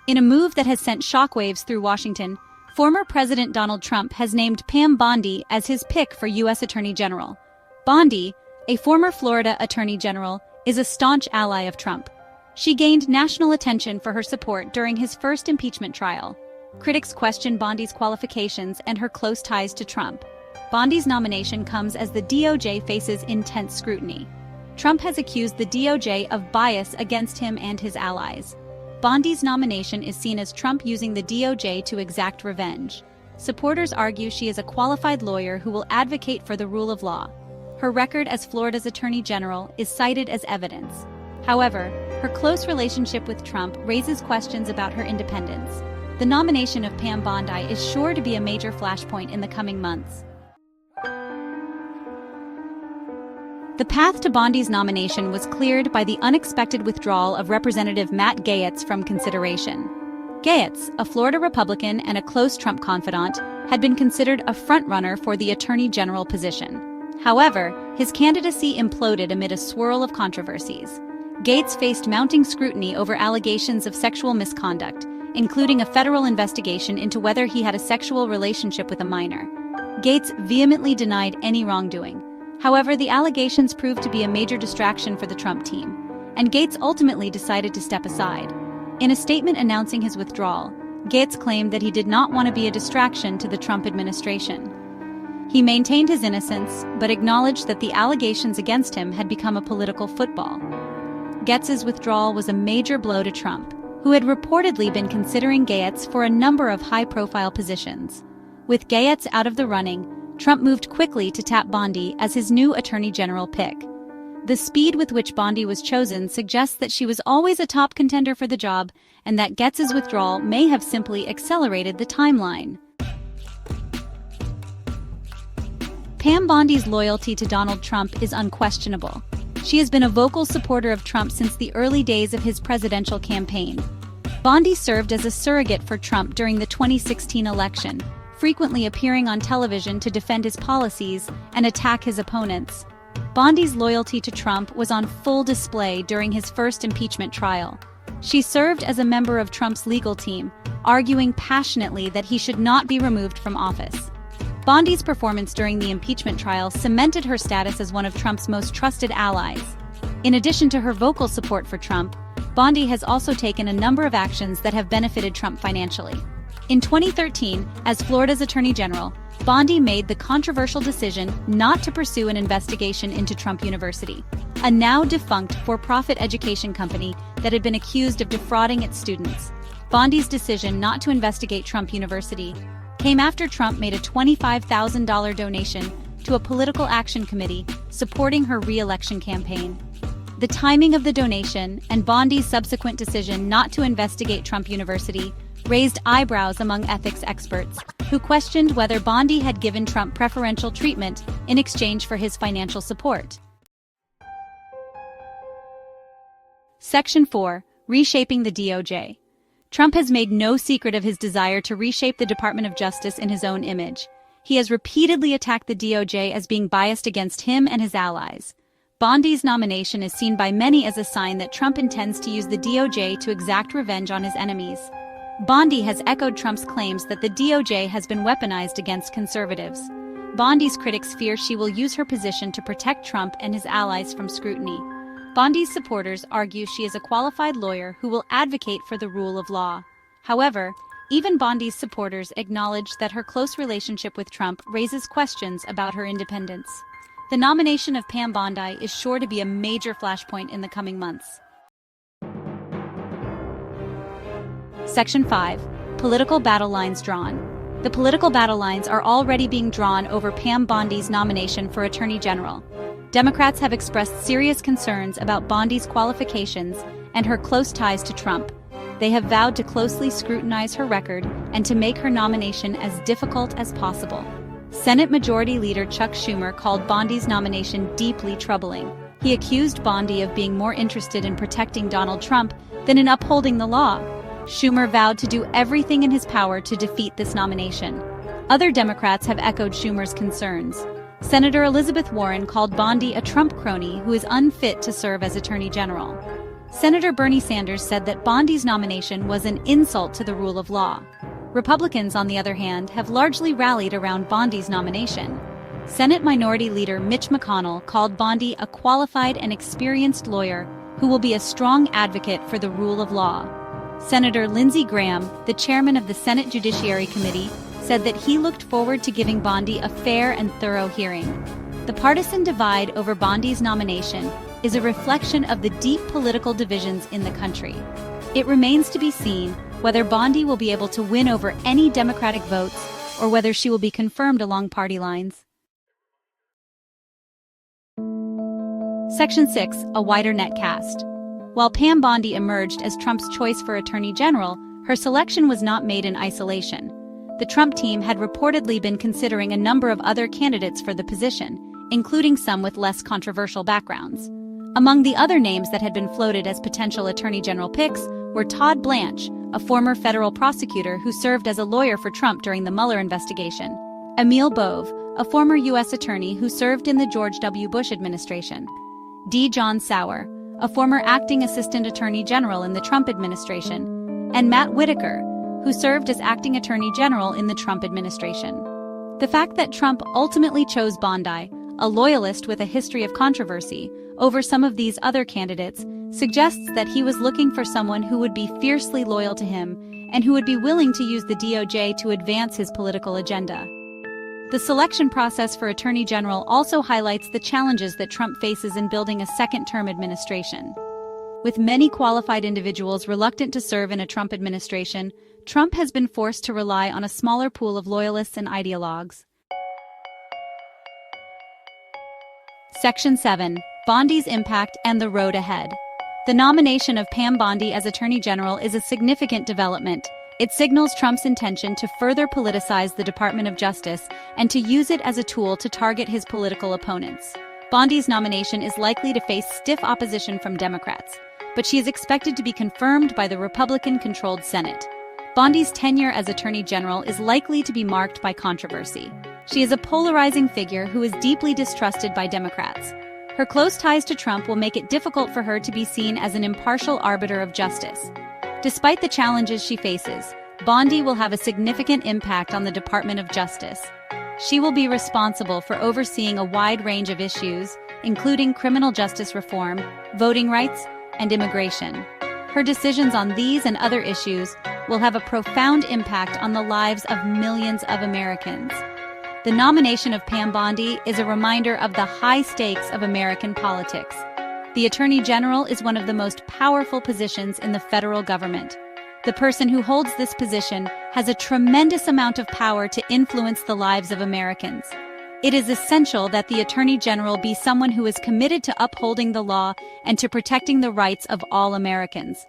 In a move that has sent shockwaves through Washington, former President Donald Trump has named Pam Bondi as his pick for U.S. Attorney General. Bondi, a former Florida Attorney General, is a staunch ally of Trump. She gained national attention for her support during his first impeachment trial. Critics question Bondi's qualifications and her close ties to Trump. Bondi's nomination comes as the DOJ faces intense scrutiny. Trump has accused the DOJ of bias against him and his allies. Bondi's nomination is seen as Trump using the DOJ to exact revenge. Supporters argue she is a qualified lawyer who will advocate for the rule of law. Her record as Florida's Attorney General is cited as evidence. However, her close relationship with Trump raises questions about her independence. The nomination of Pam Bondi is sure to be a major flashpoint in the coming months. The path to Bondi's nomination was cleared by the unexpected withdrawal of Representative Matt Gaetz from consideration. Gaetz, a Florida Republican and a close Trump confidant, had been considered a frontrunner for the Attorney General position. However, his candidacy imploded amid a swirl of controversies. Gaetz faced mounting scrutiny over allegations of sexual misconduct, including a federal investigation into whether he had a sexual relationship with a minor. Gaetz vehemently denied any wrongdoing. However, the allegations proved to be a major distraction for the Trump team, and Gaetz ultimately decided to step aside. In a statement announcing his withdrawal, Gaetz claimed that he did not want to be a distraction to the Trump administration. He maintained his innocence, but acknowledged that the allegations against him had become a political football. Gaetz's withdrawal was a major blow to Trump, who had reportedly been considering Gaetz for a number of high-profile positions. With Gaetz out of the running, Trump moved quickly to tap Bondi as his new Attorney General pick. The speed with which Bondi was chosen suggests that she was always a top contender for the job, and that Gaetz's withdrawal may have simply accelerated the timeline. Pam Bondi's loyalty to Donald Trump is unquestionable. She has been a vocal supporter of Trump since the early days of his presidential campaign. Bondi served as a surrogate for Trump during the 2016 election, frequently appearing on television to defend his policies and attack his opponents. Bondi's loyalty to Trump was on full display during his first impeachment trial. She served as a member of Trump's legal team, arguing passionately that he should not be removed from office. Bondi's performance during the impeachment trial cemented her status as one of Trump's most trusted allies. In addition to her vocal support for Trump, Bondi has also taken a number of actions that have benefited Trump financially. In 2013, as Florida's Attorney General, Bondi made the controversial decision not to pursue an investigation into Trump University, a now-defunct for-profit education company that had been accused of defrauding its students. Bondi's decision not to investigate Trump University came after Trump made a $25,000 donation to a political action committee supporting her re-election campaign. The timing of the donation and Bondi's subsequent decision not to investigate Trump University raised eyebrows among ethics experts, who questioned whether Bondi had given Trump preferential treatment in exchange for his financial support. Section 4. Reshaping the DOJ. Trump has made no secret of his desire to reshape the Department of Justice in his own image. He has repeatedly attacked the DOJ as being biased against him and his allies. Bondi's nomination is seen by many as a sign that Trump intends to use the DOJ to exact revenge on his enemies. Bondi has echoed Trump's claims that the DOJ has been weaponized against conservatives. Bondi's critics fear she will use her position to protect Trump and his allies from scrutiny. Bondi's supporters argue she is a qualified lawyer who will advocate for the rule of law. However, even Bondi's supporters acknowledge that her close relationship with Trump raises questions about her independence. The nomination of Pam Bondi is sure to be a major flashpoint in the coming months. Section 5. Political battle lines drawn. The political battle lines are already being drawn over Pam Bondi's nomination for Attorney General. Democrats have expressed serious concerns about Bondi's qualifications and her close ties to Trump. They have vowed to closely scrutinize her record and to make her nomination as difficult as possible. Senate Majority Leader Chuck Schumer called Bondi's nomination deeply troubling. He accused Bondi of being more interested in protecting Donald Trump than in upholding the law. Schumer vowed to do everything in his power to defeat this nomination. Other Democrats have echoed Schumer's concerns. Senator Elizabeth Warren called Bondi a Trump crony who is unfit to serve as Attorney General. Senator Bernie Sanders said that Bondi's nomination was an insult to the rule of law. Republicans, on the other hand, have largely rallied around Bondi's nomination. Senate Minority Leader Mitch McConnell called Bondi a qualified and experienced lawyer who will be a strong advocate for the rule of law. Senator Lindsey Graham, the chairman of the Senate Judiciary Committee, said that he looked forward to giving Bondi a fair and thorough hearing. The partisan divide over Bondi's nomination is a reflection of the deep political divisions in the country. It remains to be seen whether Bondi will be able to win over any Democratic votes or whether she will be confirmed along party lines. Section 6. A wider net cast. While Pam Bondi emerged as Trump's choice for Attorney General, her selection was not made in isolation. The Trump team had reportedly been considering a number of other candidates for the position, including some with less controversial backgrounds. Among the other names that had been floated as potential Attorney General picks were Todd Blanche, a former federal prosecutor who served as a lawyer for Trump during the Mueller investigation; Emil Bove, a former U.S. attorney who served in the George W. Bush administration; D. John Sauer, a former acting assistant attorney general in the Trump administration; and Matt Whitaker, who served as acting attorney general in the Trump administration. The fact that Trump ultimately chose Bondi, a loyalist with a history of controversy, over some of these other candidates suggests that he was looking for someone who would be fiercely loyal to him and who would be willing to use the DOJ to advance his political agenda. The selection process for Attorney General also highlights the challenges that Trump faces in building a second-term administration. With many qualified individuals reluctant to serve in a Trump administration, Trump has been forced to rely on a smaller pool of loyalists and ideologues. Section 7. Bondi's impact and the road ahead. The nomination of Pam Bondi as Attorney General is a significant development. It signals Trump's intention to further politicize the Department of Justice and to use it as a tool to target his political opponents. Bondi's nomination is likely to face stiff opposition from Democrats, but she is expected to be confirmed by the Republican-controlled Senate. Bondi's tenure as Attorney General is likely to be marked by controversy. She is a polarizing figure who is deeply distrusted by Democrats. Her close ties to Trump will make it difficult for her to be seen as an impartial arbiter of justice. Despite the challenges she faces, Bondi will have a significant impact on the Department of Justice. She will be responsible for overseeing a wide range of issues, including criminal justice reform, voting rights, and immigration. Her decisions on these and other issues will have a profound impact on the lives of millions of Americans. The nomination of Pam Bondi is a reminder of the high stakes of American politics. The Attorney General is one of the most powerful positions in the federal government. The person who holds this position has a tremendous amount of power to influence the lives of Americans. It is essential that the Attorney General be someone who is committed to upholding the law and to protecting the rights of all Americans.